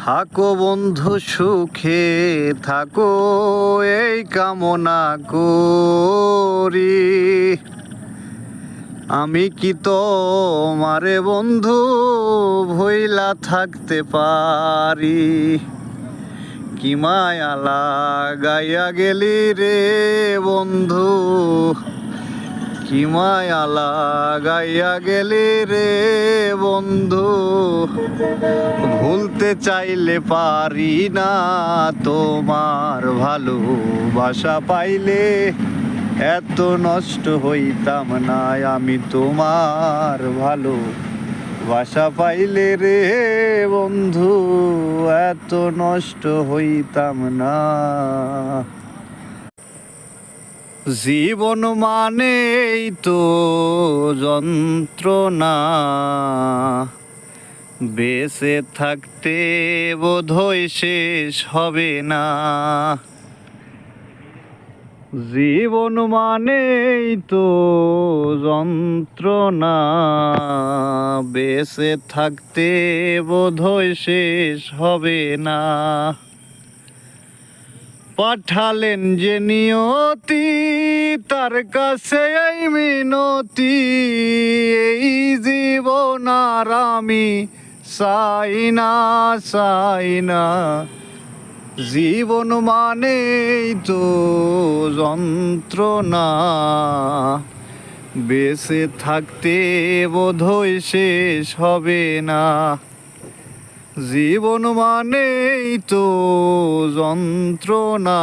থাকো বন্ধু সুখে থাকো, এই কামনা করি। আমি কি তোমারে বন্ধু ভইলা থাকতে পারি? কি মায়া লাগাইয়া গেলি রে বন্ধু, কি মায়া লাগাইয়া গেলি রে বন্ধু। ভুলতে চাইলে পারি না, তোমার ভালোবাসা পাইলে এত নষ্ট হইতাম না। আমি তোমার ভালোবাসা পাইলে রে বন্ধু এত নষ্ট হইতাম না। জীবন মানেই তো যন্ত্রণা, বেঁচে থাকতে বোধহয় শেষ হবে না। জীবন মানেই তো যন্ত্রণা, বেঁচে থাকতে বোধহয় শেষ হবে না। পাঠালেন যে নিয়তি, তার কাছে এই মিনতি, এই জীবন আর আমি চাই না, চাই না। জীবন মানেই তো যন্ত্রণা, বেঁচে থাকতে বোধহয় শেষ হবে না। জীবন মানেই তো যন্ত্রণা।